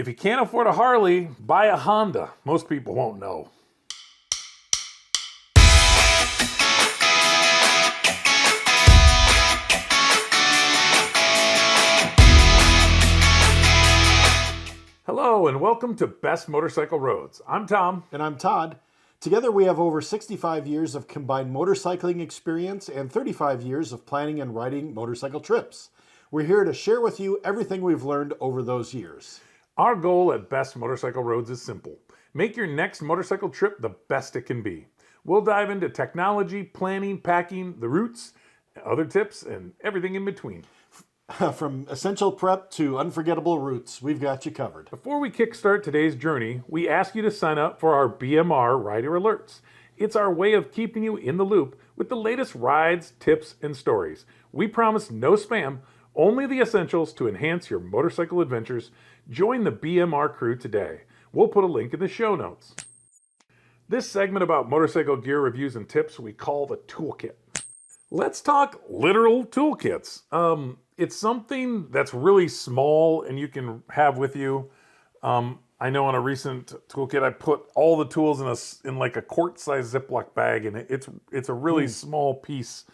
If you can't afford a Harley, buy a Honda. Most people won't know. Hello and welcome to Best Motorcycle Roads. I'm Tom. And I'm Todd. Together we have over 65 years of combined motorcycling experience and 35 years of planning and riding motorcycle trips. We're here to share with you everything we've learned over those years. Our goal at Best Motorcycle Roads is simple. Make your next motorcycle trip the best it can be. We'll dive into technology, planning, packing, the routes, other tips, and everything in between. From essential prep to unforgettable routes, we've got you covered. Before we kickstart today's journey, we ask you to sign up for our BMR Rider Alerts. It's our way of keeping you in the loop with the latest rides, tips, and stories. We promise no spam, only the essentials to enhance your motorcycle adventures. Join the BMR crew today. We'll put a link in the show notes. This segment about motorcycle gear reviews and tips we call the Toolkit. Let's talk literal toolkits. It's something that's really small and you can have with you. I know on a recent toolkit I put all the tools in like a quart-sized Ziploc bag, and it's a really small piece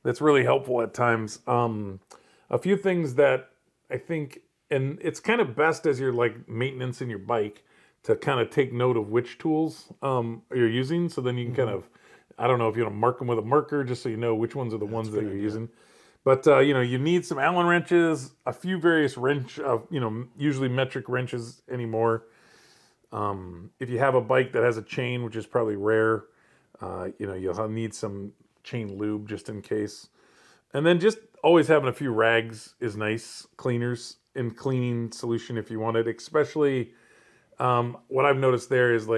that's really helpful at times. A few things that I think, and it's kind of best as you're like maintenance in your bike to kind of take note of which tools you're using, so then you can kind of, I don't know if you want to mark them with a marker just so you know which ones are the ones that you're using. But, you need some Allen wrenches, a few various usually metric wrenches anymore. If you have a bike that has a chain, which is probably rare, you'll need some chain lube just in case. And then just always having a few rags is nice, cleaners and cleaning solution if you want it. Especially what I've noticed there is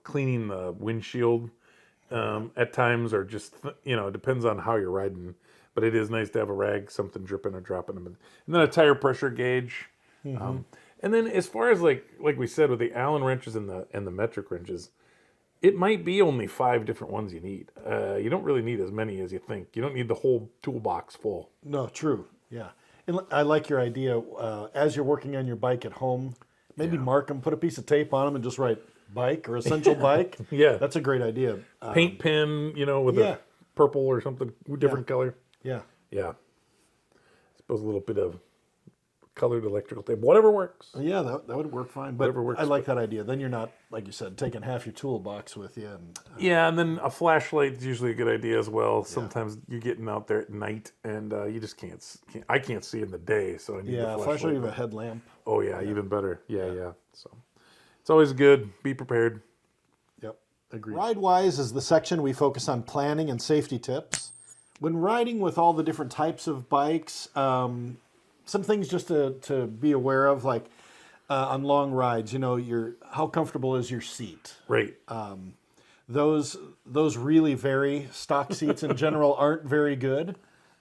cleaning the windshield at times, or just, it depends on how you're riding. But it is nice to have a rag, something dripping or dropping them. And then a tire pressure gauge. And then as far as like we said with the Allen wrenches and the metric wrenches, it might be only 5 different ones you need. You don't really need as many as you think. You don't need the whole toolbox full. No, true. Yeah. And I like your idea. As you're working on your bike at home, maybe mark them, put a piece of tape on them and just write bike or essential bike. Yeah. That's a great idea. Paint pen, with a purple or something, different color. Yeah. Yeah. I suppose a little bit of colored electrical tape, whatever works. Yeah, that would work fine. But Whatever works. I like that idea. Then you're not, like you said, taking half your toolbox with you. And and then a flashlight is usually a good idea as well. Sometimes you're getting out there at night and you just can't. I can't see in the day, so I need the flashlight with a headlamp. Oh yeah, even better. Yeah. So it's always good. Be prepared. Yep, agreed. Ride-wise is the section we focus on planning and safety tips. When riding with all the different types of bikes, some things just to be aware of, like on long rides, how comfortable is your seat? Right. Those really vary. Stock seats in general aren't very good.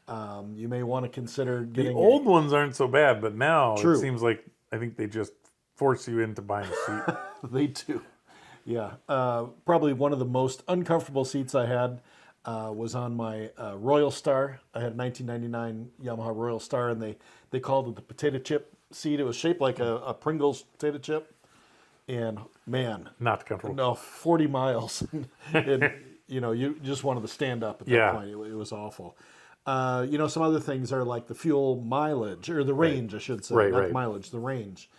You may want to consider getting... The old ones aren't so bad, but now it seems like I think they just force you into buying a seat. They do. Yeah. Probably one of the most uncomfortable seats I had was on my Royal Star. I had a 1999 Yamaha Royal Star, and they called it the potato chip seat. It was shaped like a Pringles potato chip. And man, not comfortable. No, 40 miles. And, you just wanted to stand up at that point. It was awful. Some other things are like the fuel mileage, or the range, I should say. Not mileage, the range.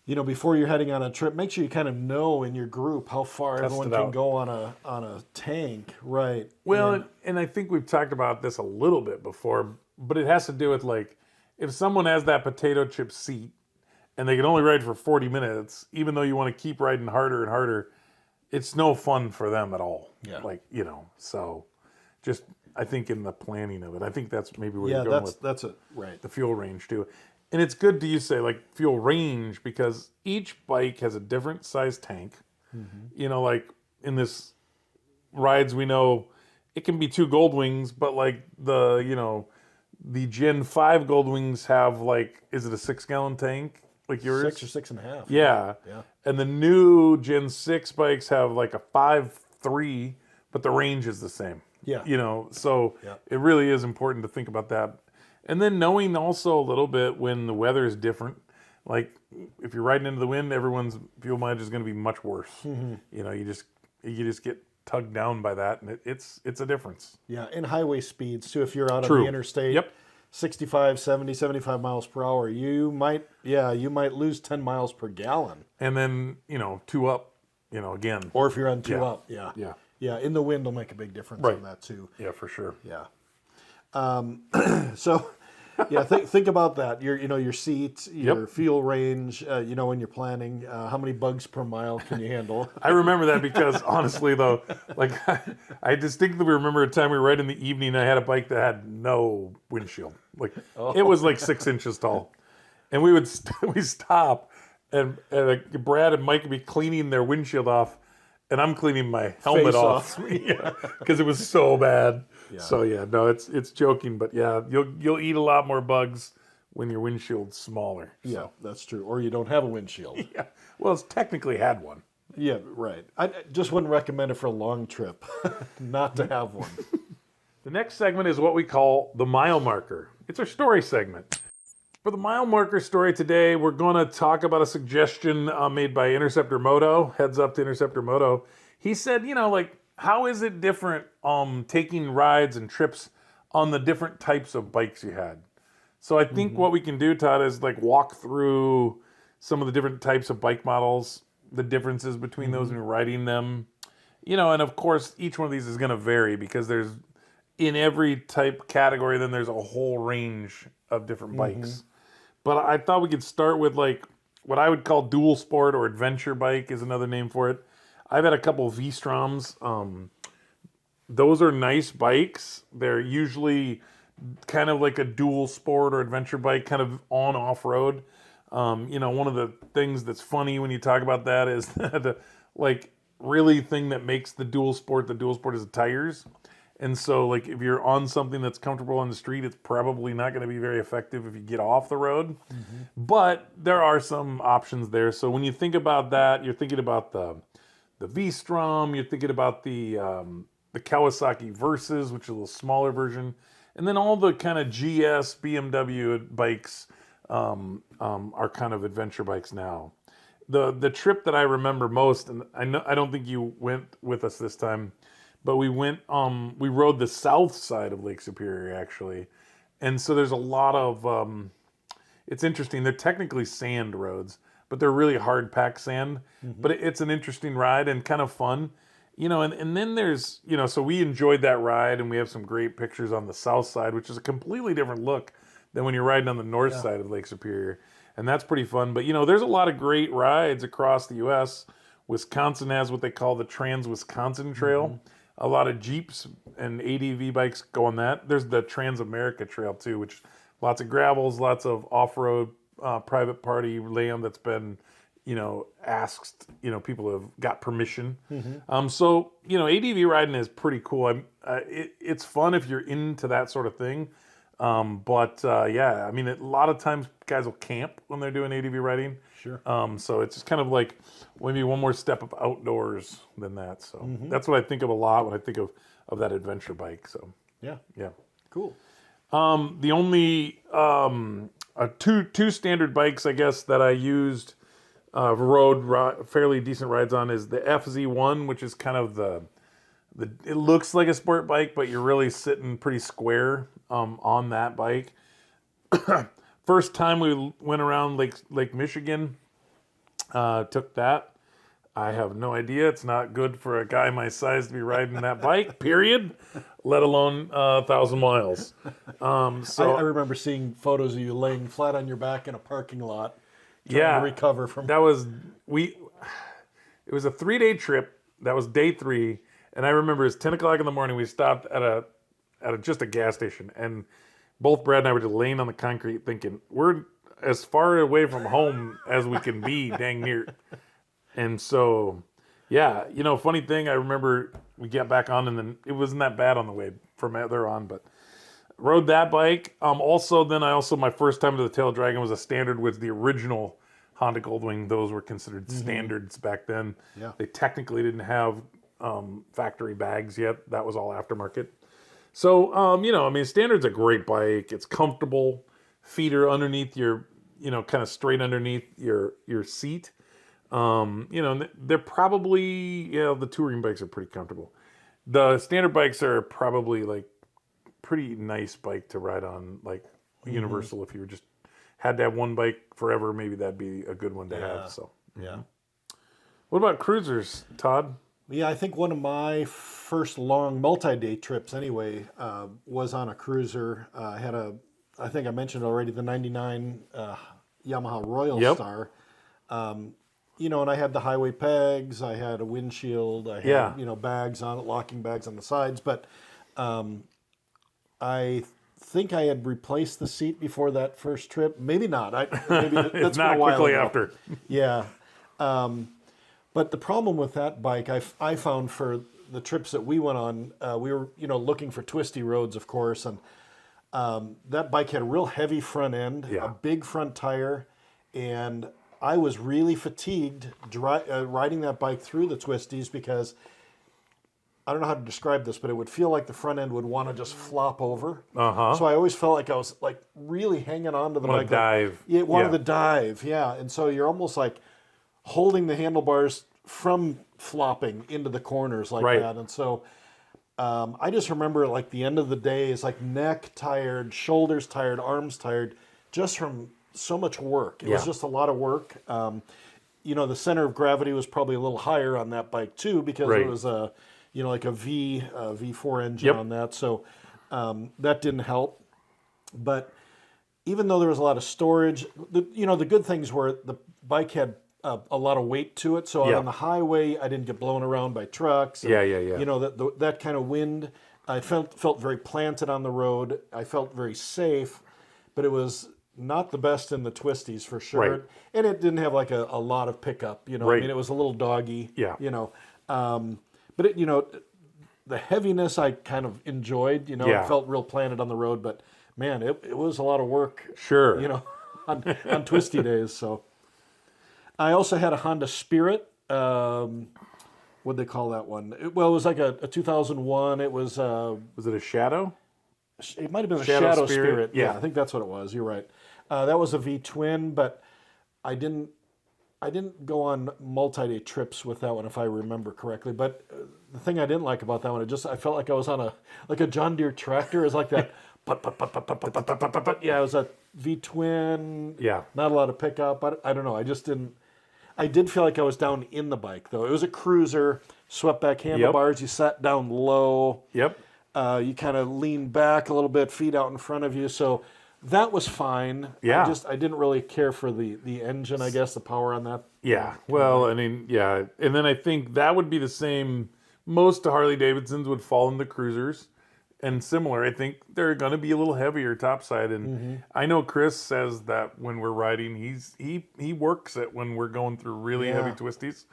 Before you're heading on a trip, make sure you kind of know in your group how far everyone can go on a tank. Right. Well, and I think we've talked about this a little bit before, but it has to do with if someone has that potato chip seat and they can only ride for 40 minutes, even though you want to keep riding harder and harder, it's no fun for them at all. Yeah. So just, I think in the planning of it, I think that's maybe where you're going with. That's it. Right. The fuel range too. And it's good to use fuel range, because each bike has a different size tank. In this rides, we know it can be 2 Goldwings, but the Gen 5 Goldwings have is it a 6-gallon tank like yours? 6 or 6.5. Yeah. And the new Gen 6 bikes have a 5.3, but the range is the same. Yeah. It really is important to think about that. And then knowing also a little bit when the weather is different, Like if you're riding into the wind, everyone's fuel mileage is going to be much worse. You know, you just get tugged down by that, and it's a difference. Yeah, and highway speeds too. If you're out on True. the interstate, Yep. 65, 70, 75 miles per hour, you might lose 10 miles per gallon. And then, you know, two up, you know, again. Or if you're on two Yeah. up, yeah. Yeah. Yeah, in the wind will make a big difference Right. on that too. Yeah, for sure. Yeah. So, yeah, think about that. Your seat, your fuel range. When you're planning, how many bugs per mile can you handle? I remember that because honestly, though, like I distinctly remember a time we were riding in the evening. I had a bike that had no windshield. Like it was like 6 inches tall, and we would we stop, and like Brad and Mike would be cleaning their windshield off, and I'm cleaning my helmet Face off because it was so bad. Yeah. So yeah, no, it's joking, but yeah, you'll eat a lot more bugs when your windshield's smaller. Yeah, that's true. Or you don't have a windshield. Yeah, well, it's technically had one. Yeah, right. I just wouldn't recommend it for a long trip, not to have one. The next segment is what we call the mile marker. It's our story segment. For the mile marker story today, we're going to talk about a suggestion made by Interceptor Moto. Heads up to Interceptor Moto. He said, like, how is it different taking rides and trips on the different types of bikes you had? So I think what we can do, Todd, is like walk through some of the different types of bike models, the differences between those when you're riding them. And of course, each one of these is going to vary because there's, in every type category, then there's a whole range of different bikes. But I thought we could start with like what I would call dual sport or adventure bike is another name for it. I've had a couple of V-Stroms. Those are nice bikes. They're usually kind of like a dual sport or adventure bike, kind of on off-road. One of the things that's funny when you talk about that is that like really thing that makes the dual sport is the tires. And so like if you're on something that's comfortable on the street, it's probably not going to be very effective if you get off the road. But there are some options there. So when you think about that, you're thinking about the V-Strom, you're thinking about the Kawasaki Versys, which is a little smaller version, and then all the kind of GS, BMW bikes are kind of adventure bikes now. The trip that I remember most, and I don't think you went with us this time, but we rode the south side of Lake Superior actually, and so there's a lot of it's interesting. They're technically sand roads, but they're really hard packed sand. But it's an interesting ride and kind of fun, and then there's, so we enjoyed that ride and we have some great pictures on the south side, which is a completely different look than when you're riding on the north side of Lake Superior. And that's pretty fun. But, there's a lot of great rides across the U.S. Wisconsin has what they call the Trans-Wisconsin Trail. A lot of Jeeps and ADV bikes go on that. There's the Trans-America Trail too, which lots of gravels, lots of off-road private party land that's been, asked, people have got permission. So, ADV riding is pretty cool. It's fun if you're into that sort of thing. A lot of times guys will camp when they're doing ADV riding. Sure. So it's just kind of like maybe one more step of outdoors than that. So that's what I think of a lot when I think of that adventure bike. So Yeah. yeah. Cool. The only two standard bikes, I guess, that I used fairly decent rides on is the FZ1, which is kind of it looks like a sport bike, but you're really sitting pretty square on that bike. First time we went around Lake Michigan, took that. I have no idea. It's not good for a guy my size to be riding that bike, period, let alone 1,000 miles. I remember seeing photos of you laying flat on your back in a parking lot trying to recover from... It was a 3-day trip. That was day 3. And I remember it's 10 o'clock in the morning. We stopped at just a gas station, and both Brad and I were just laying on the concrete thinking, we're as far away from home as we can be, dang near. And so, funny thing, I remember we got back on, and then it wasn't that bad on the way from there on, but rode that bike. My first time to the Tail Dragon was a standard with the original Honda Goldwing. Those were considered standards back then. Yeah. They technically didn't have factory bags yet. That was all aftermarket. So, standard's a great bike. It's comfortable. Feet are underneath your kind of straight underneath your seat. They're probably, the touring bikes are pretty comfortable. The standard bikes are probably like pretty nice bike to ride on, like universal. If you were just had to have one bike forever, maybe that'd be a good one to have. So Yeah. what about cruisers, Todd? Yeah, I think one of my first long multi-day trips anyway was on a cruiser. I think I mentioned already, the 99 Yamaha Royal Yep. Star. And I had the highway pegs, I had a windshield, I had, Yeah. bags on it, locking bags on the sides. But I think I had replaced the seat before that first trip. Maybe not. Maybe that's It's been a not while quickly ago. after. Yeah. But the problem with that bike, I found for the trips that we went on, we were, looking for twisty roads, of course. And that bike had a real heavy front end, Yeah. a big front tire. And I was really fatigued riding that bike through the twisties because I don't know how to describe this, but it would feel like the front end would want to just flop over. So I always felt like I was like really hanging on to the bike. Dive. It wanted to dive, yeah. And so you're almost like holding the handlebars from flopping into the corners like Right. that. And so I just remember like the end of the day is like neck tired, shoulders tired, arms tired, just from so much work. It was Yeah. just a lot of work. The center of gravity was probably a little higher on that bike too, because Right. it was like a V4 engine Yep. on that. So that didn't help. But even though there was a lot of storage, the good things were the bike had a lot of weight to it. So Yeah. on the highway, I didn't get blown around by trucks. And, Yeah. that kind of wind. I felt very planted on the road. I felt very safe, but it was not the best in the twisties for sure. Right. And it didn't have like a lot of pickup. I Right. mean, it was a little doggy. Yeah. But the heaviness I kind of enjoyed. Yeah. It felt real planted on the road. But man, it was a lot of work. Sure. On twisty days. So I also had a Honda Spirit. What'd they call that one? It was like a 2001. It was. Was it a Shadow? It might have been a Shadow Shadow Spirit? Spirit. Yeah. I think that's what it was. You're right. That was a V twin, but I didn't go on multi-day trips with that one, if I remember correctly. But the thing I didn't like about that one, I felt like I was on a John Deere tractor. It was like that. Put, put, put, put, put, put, put, put, put, put. Yeah, it was a V twin. Yeah. Not a lot of pickup. I don't know. I just didn't. I did feel like I was down in the bike though. It was a cruiser, swept back handlebars. You sat down low. Yep. You kind of lean back a little bit, feet out in front of you. So that was fine. Yeah. I didn't really care for the engine, I guess, the power on that. Yeah. Well, I mean, yeah. And then I think that would be the same. Most Harley Davidsons would fall into cruisers. And similar, I think they're going to be a little heavier topside. And I know Chris says that when we're riding, he works it when we're going through really heavy twisties.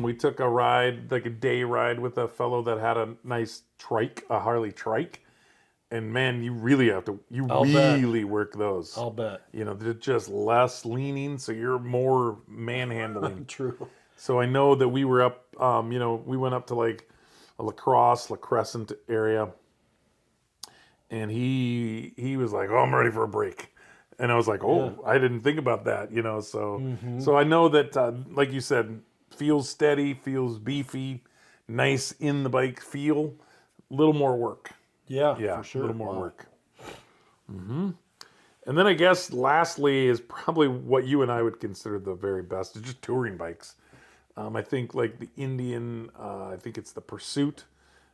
We took a ride, like a day ride, with a fellow that had a nice trike, a Harley trike. And man, you really have to, really work those. I'll bet. They're just less leaning, so you're more manhandling. True. So I know that we were up, we went up to like a La Crescent area. And he was like, "Oh, I'm ready for a break," and I was like, "Oh, I didn't think about that," So I know that, like you said, feels steady, feels beefy, nice in the bike feel. A little more work, Yeah, yeah, for sure. a little more Wow. work. And then I guess lastly is probably what you and I would consider the very best. It's just touring bikes. I think like the Indian. I think it's the Pursuit.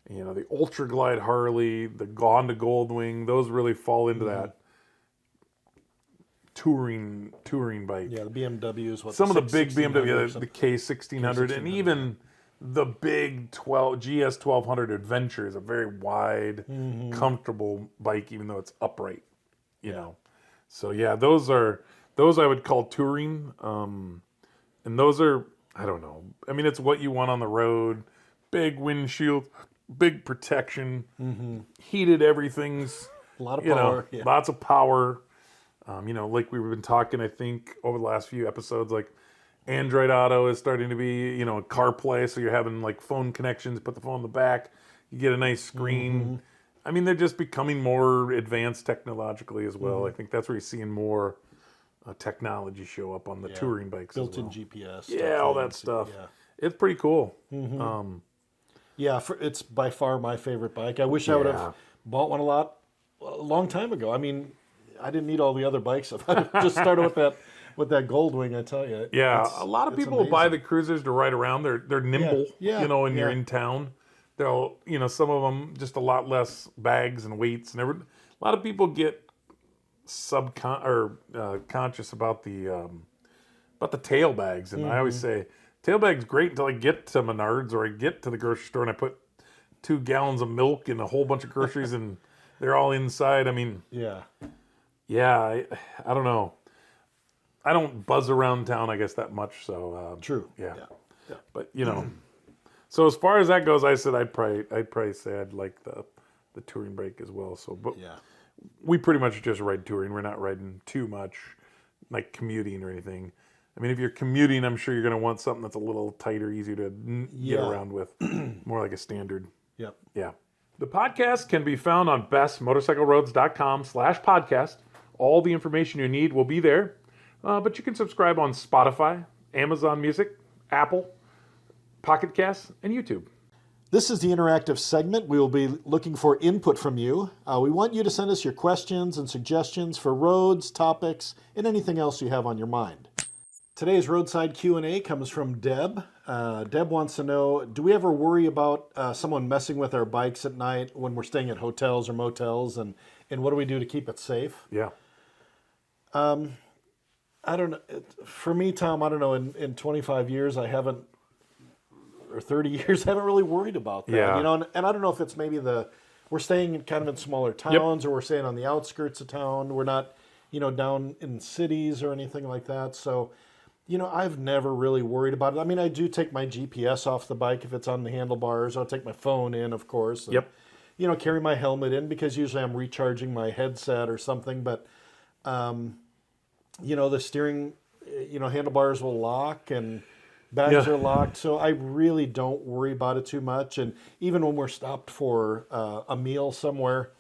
The Ultra Glide Harley, the Honda Goldwing, those really fall into that touring bike. Yeah, the BMW is what. Some of the big 1600 or BMW, the something. K1600, and even the big GS 1200 Adventure is a very wide, comfortable bike, even though it's upright. So yeah, those I would call touring, and those are, I don't know. I mean, it's what you want on the road. Big windshield, big protection, heated everything's, A lot of power. Yeah. lots of power. Like we've been talking, I think, over the last few episodes, like Android Auto is starting to be, CarPlay, so you're having like phone connections, put the phone in the back, you get a nice screen. I mean, they're just becoming more advanced technologically as well. I think that's where you're seeing more technology show up on the touring bikes built-in as well. GPS. Yeah, all that stuff. Yeah. It's pretty cool. Yeah, it's by far my favorite bike. I wish I would have bought one a long time ago. I mean, I didn't need all the other bikes. If I just started with that Goldwing, I tell you. Yeah, a lot of people will buy the cruisers to ride around. They're nimble, and you're in town. They'll, some of them just a lot less bags and weights, and a lot of people get conscious about the tail bags, and I always say tail bag's great until I get to Menards or I get to the grocery store and I put 2 gallons of milk and a whole bunch of groceries and they're all inside. I mean, I don't know. I don't buzz around town, I guess, that much. So true. Yeah. But so as far as that goes, I said I'd probably say I'd like the touring bike as well. So, but we pretty much just ride touring. We're not riding too much, like commuting or anything. I mean, if you're commuting, I'm sure you're going to want something that's a little tighter, easier to get around with, more like a standard. Yep. Yeah. The podcast can be found on bestmotorcycleroads.com/podcast. All the information you need will be there, but you can subscribe on Spotify, Amazon Music, Apple, Pocket Casts, and YouTube. This is the interactive segment. We will be looking for input from you. We want you to send us your questions and suggestions for roads, topics, and anything else you have on your mind. Today's Roadside Q&A comes from Deb. Deb wants to know, do we ever worry about someone messing with our bikes at night when we're staying at hotels or motels, and what do we do to keep it safe? Yeah. I don't know. For me, Tom, I don't know, in 25 years, I haven't, or 30 years, I haven't really worried about that. Yeah. And I don't know if it's maybe we're staying kind of in smaller towns or we're staying on the outskirts of town. We're not, down in cities or anything like that. So, I've never really worried about it. I mean, I do take my GPS off the bike if it's on the handlebars. I'll take my phone in, of course. And, carry my helmet in because usually I'm recharging my headset or something. But, the steering, handlebars will lock and bags are locked. So I really don't worry about it too much. And even when we're stopped for a meal somewhere,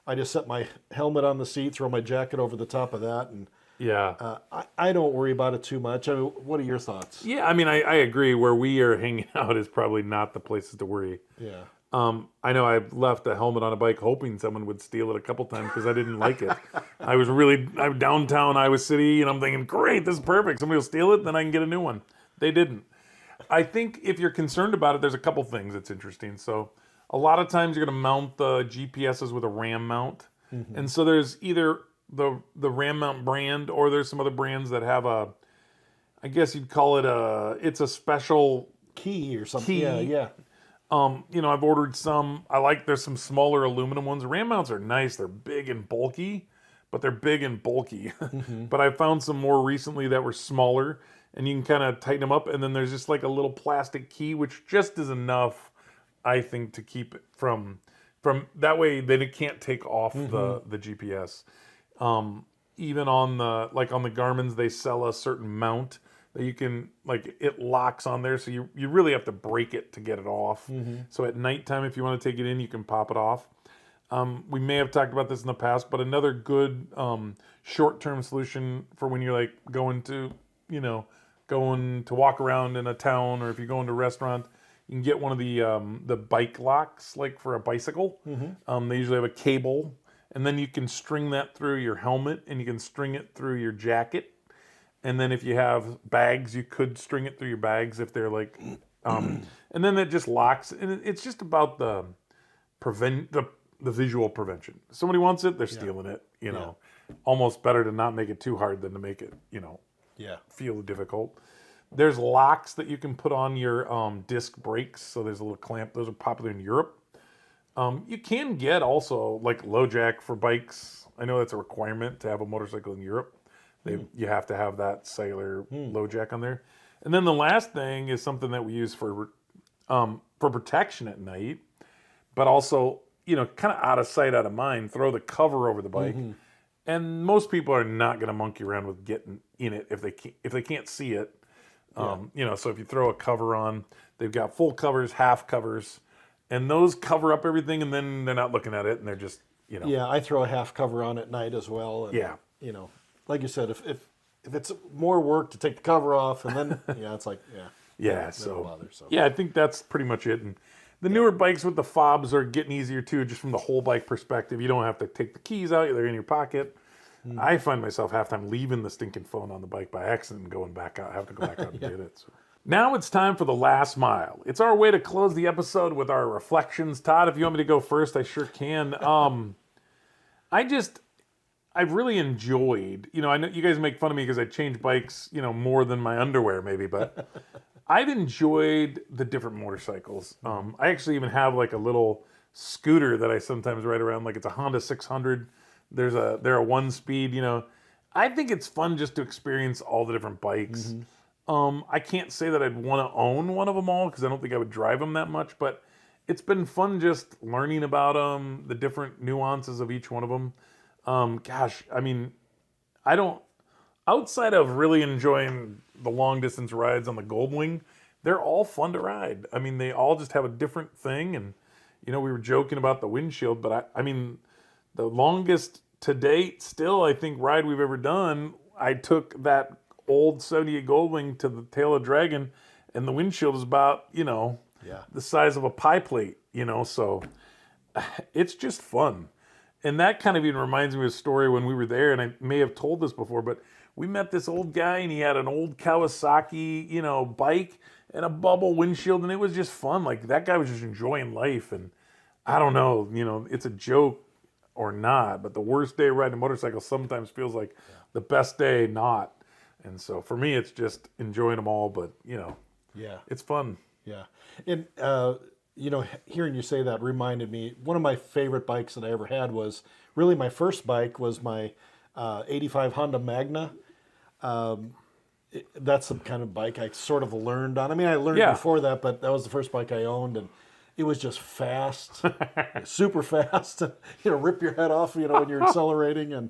I just set my helmet on the seat, throw my jacket over the top of that, and I don't worry about it too much. I mean, what are your thoughts? Yeah, I mean, I agree. Where we are hanging out is probably not the places to worry. Yeah. I know I've left a helmet on a bike hoping someone would steal it a couple times because I didn't like it. I'm downtown Iowa City, and I'm thinking, great, this is perfect. Somebody will steal it, then I can get a new one. They didn't. I think if you're concerned about it, there's a couple things that's interesting. So a lot of times you're going to mount the GPSs with a RAM mount. Mm-hmm. And so there's either the RAM mount brand, or there's some other brands that have I guess you'd call it it's a special key or something. Yeah. I've ordered some. There's some smaller aluminum ones. RAM mounts are nice. They're big and bulky, but they're big and bulky. Mm-hmm. But I found some more recently that were smaller, and you can kind of tighten them up. And then there's just like a little plastic key, which just is enough, I think, to keep it from that way. Then it can't take off the GPS. Even on the Garmin's, they sell a certain mount that you can, it locks on there, so you really have to break it to get it off. Mm-hmm. So at nighttime, if you want to take it in, you can pop it off. We may have talked about this in the past, but another good short-term solution for when you're going to walk around in a town, or if you're going to a restaurant, you can get one of the bike locks, for a bicycle. Mm-hmm. They usually have a cable, and then you can string that through your helmet, and you can string it through your jacket. And then if you have bags, you could string it through your bags if they're and then it just locks. And it's just about the visual prevention. If somebody wants it, they're stealing it. Almost better to not make it too hard than to make it, feel difficult. There's locks that you can put on your disc brakes. So there's a little clamp. Those are popular in Europe. You can get also low jack for bikes. I know that's a requirement to have a motorcycle in Europe. You have to have that cellular low jack on there. And then the last thing is something that we use for protection at night, but also, kind of out of sight, out of mind, throw the cover over the bike. Mm-hmm. And most people are not going to monkey around with getting in it if they can't see it. So if you throw a cover on, they've got full covers, half covers, and those cover up everything, and then they're not looking at it, and they're just, Yeah, I throw a half cover on at night as well. And, like you said, if if it's more work to take the cover off, and then it's like Yeah, don't bother, so. yeah, I think that's pretty much it. And the newer bikes with the fobs are getting easier too, just from the whole bike perspective. You don't have to take the keys out; they're in your pocket. I find myself half time leaving the stinking phone on the bike by accident and going back out. I have to go back out and get it. So. Now it's time for the last mile. It's our way to close the episode with our reflections. Todd, if you want me to go first, I sure can. I've really enjoyed, I know you guys make fun of me because I change bikes, more than my underwear maybe, but I've enjoyed the different motorcycles. I actually even have like a little scooter that I sometimes ride around, like it's a Honda 600. They're a 1-speed, I think it's fun just to experience all the different bikes. I can't say that I'd want to own one of them all because I don't think I would drive them that much, but it's been fun just learning about them, the different nuances of each one of them. Outside of really enjoying the long distance rides on the Goldwing, they're all fun to ride. I mean, they all just have a different thing. And, we were joking about the windshield, but the longest to date still, I think, ride we've ever done, I took that old 78 Goldwing to the Tail of Dragon, and the windshield is about, the size of a pie plate, so it's just fun. And that kind of even reminds me of a story when we were there, and I may have told this before, but we met this old guy, and he had an old Kawasaki, bike and a bubble windshield, and it was just fun. Like, that guy was just enjoying life, and I don't know, it's a joke or not, but the worst day riding a motorcycle sometimes feels like the best day not. And so for me, it's just enjoying them all, but, it's fun. Yeah. And, hearing you say that reminded me, one of my favorite bikes that I ever had was, really my first bike was my 85 Honda Magna. That's the kind of bike I sort of learned on. I mean, I learned before that, but that was the first bike I owned, and it was just fast, super fast. Rip your head off, when you're accelerating, and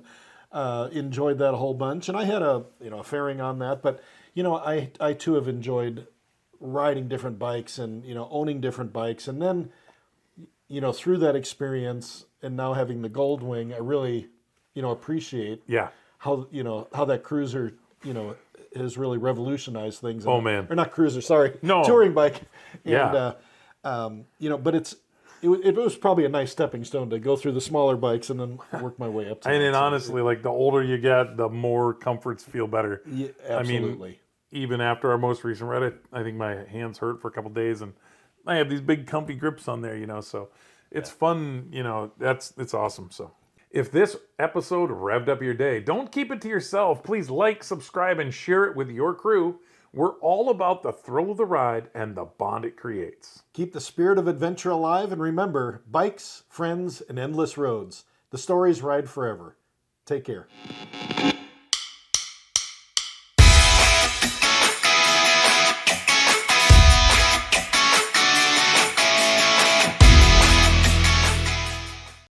enjoyed that a whole bunch. And I had a fairing on that, but I too have enjoyed riding different bikes and owning different bikes, and then through that experience and now having the Goldwing, I really appreciate how how that cruiser has really revolutionized things. Oh man, or not cruiser, sorry, no, touring bike. And, but it was probably a nice stepping stone to go through the smaller bikes and then work my way up to and then honestly, like the older you get, the more comforts feel better. Yeah, absolutely. I mean, even after our most recent ride, I think my hands hurt for a couple days, and I have these big comfy grips on there, so it's fun, it's awesome. So if this episode revved up your day, don't keep it to yourself. Please like, subscribe, and share it with your crew. We're all about the thrill of the ride and the bond it creates. Keep the spirit of adventure alive, and remember, bikes, friends, and endless roads. The stories ride forever. Take care.